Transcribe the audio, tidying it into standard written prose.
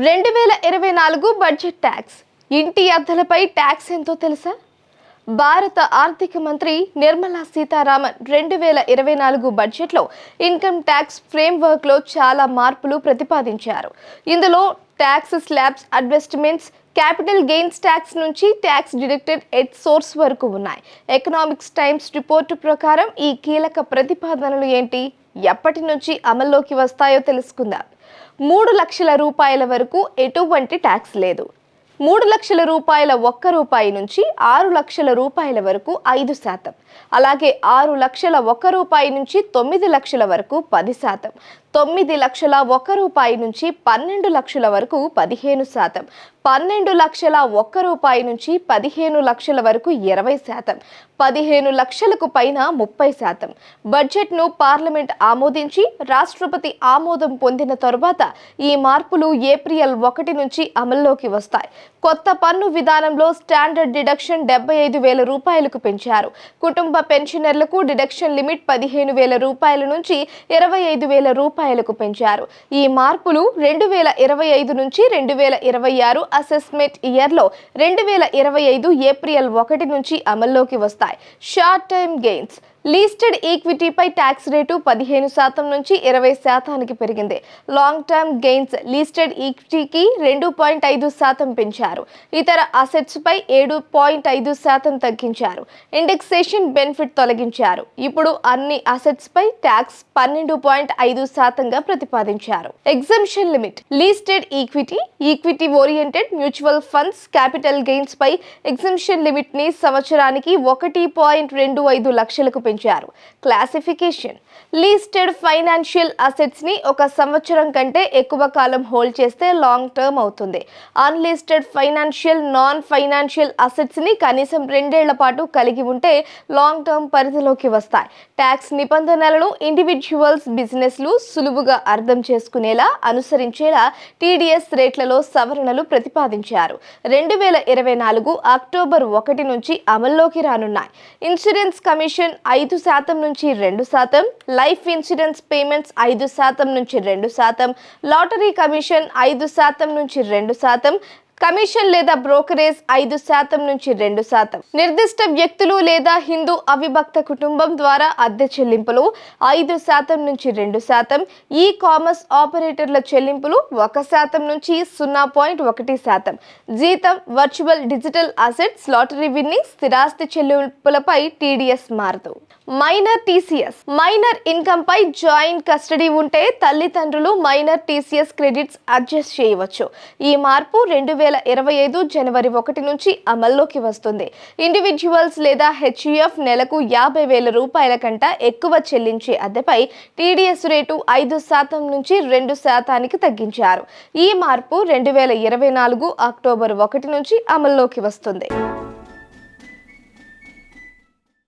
2024 budget tax. ఇంటి అద్దెలపై tax ఎంతో తెలుసా? భారత ఆర్థిక మంత్రి నిర్మలా సీతారామన్ 2024 బడ్జెట్లో ఇన్కమ్ ట్యాక్స్ ఫ్రేమ్వర్క్లో చాలా మార్పులు ప్రతిపాదించారు. ఇందులో tax slabs, adjustments, capital gains tax నుంచి ట్యాక్స్ డిడక్టెడ్ ఎట్ సోర్స్ వరకు ఉన్నాయి. ఎకనామిక్స్ టైమ్స్ రిపోర్టు ప్రకారం ఈ కీలక ప్రతిపాదనలు ఏంటి, ఎప్పటి నుంచి అమల్లోకి వస్తాయో తెలుసుకుందాం. 3 లక్షల రూపాయల వరకు ఎటువంటి ట్యాక్స్ లేదు. 3 లక్షల రూపాయల ఒక్క రూపాయి నుంచి 6 లక్షల రూపాయల వరకు 5%. అలాగే 6 లక్షల ఒక్క రూపాయి నుంచి 9 లక్షల వరకు 10%. 9 లక్షల ఒక్క రూపాయి నుంచి 12 లక్షల వరకు 15%. 12 లక్షల ఒక్క రూపాయి నుంచి 15 లక్షల వరకు 20%. 15 లక్షలకు పైన 30%. బడ్జెట్ను పార్లమెంట్ ఆమోదించి రాష్ట్రపతి ఆమోదం పొందిన తరువాత ఈ మార్పులు ఏప్రిల్ 1 నుంచి అమల్లోకి వస్తాయి. కొత్త పన్ను విధానంలో స్టాండర్డ్ డిడక్షన్ 75,000 రూపాయలకు పెంచారు. కుటుంబ పెన్షనర్లకు డిడక్షన్ లిమిట్ 15,000 రూపాయల నుంచి 25,000 రూపాయలకు పెంచారు. ఈ మార్పులు 2025 నుంచి 2026 అసెస్మెంట్ ఇయర్లో 2025 ఏప్రిల్ 1 నుంచి అమల్లోకి వస్తాయి. Short term gains. లిస్టెడ్ ఈక్విటీపై ట్యాక్స్ రేటు 15% నుంచి 20%కి పెరిగింది. లాంగ్ టర్మ్ గెయిన్స్ లిస్టెడ్ ఈక్విటీకి 2.5% పెంచారు. ఇతర అసెట్స్ పై 7.5% తగ్గించారు. ఇండెక్సేషన్ బెనిఫిట్ తొలగించారు. ఇప్పుడు అన్ని అసెట్స్ పై ట్యాక్స్ 12.5%గా ప్రతిపాదించారు. Exemption limit. Listed equity, equity oriented mutual funds, capital gains పై ఎగ్జంప్షన్ లిమిట్ ని సంవత్సరానికి 1.25 లక్షలకు పెంచారు. క్లాసిఫికేషన్. లిస్టెడ్ ఫైనాన్షియల్ అసెట్స్ ని 1 సంవత్సరం కంటే ఎక్కువ కాలం హోల్డ్ చేస్తే లాంగ్ టర్మ్ అవుతుంది. Unlisted financial, non financial assets ని కనీసం 2 ఏళ్ల పాటు కలిగి ఉంటే లాంగ్ టర్మ్ పరిధిలోకి వస్తాయి. ట్యాక్స్ నిబంధనలను ఇండివిడ్యువల్స్, బిజినెస్లు సులువుగా అర్థం చేసుకునేలా అనుసరించేలా టీడీఎస్ రేట్లలో సవరణలు ప్రతిపాదించారు. 2024 అక్టోబర్ 1 నుంచి అమల్లోకి రానున్నాయి. ఇన్సూరెన్స్ కమిషన్ 5% నుంచి 2%, లైఫ్ ఇన్సూరెన్స్ పేమెంట్స్ 5% నుంచి 2%, లాటరీ కమిషన్ 5% నుంచి 2%, కమిషన్ లేదా బ్రోకరేజ్ 5% నుంచి 2%, నిర్దిష్ట వ్యక్తులు లేదా హిందూ అవిభక్త కుటుంబం ద్వారా అద్దె చెల్లింపులు 5% నుంచి 2%, ఈ కామర్స్ ఆపరేటర్ల చెల్లింపులు 1% నుంచి 0.1%, జీతం, virtual digital assets, lottery winning, స్థిరాస్తి చెల్లింపులపై టీడీఎస్ మారదు. Minor TCS. మైనర్ ఇన్కమ్ పై జాయింట్ కస్టడీ ఉంటే తల్లిదండ్రులు మైనర్ టీసీఎస్ క్రెడిట్స్ అడ్జస్ట్ చేయవచ్చు. ఈ మార్పు 2025 జనవరి 1 నుంచి అమల్లోకి వస్తుంది. ఇండివిడ్యువల్స్ లేదా హెచ్యుఎఫ్ నెలకు 50,000 రూపాయల కంటే ఎక్కువ చెల్లించే అద్దెపై టీడీఎస్ రేటు 5% నుంచి 2%కి తగ్గించారు. ఈ మార్పు 2024 అక్టోబర్ 1 నుంచి అమల్లోకి వస్తుంది.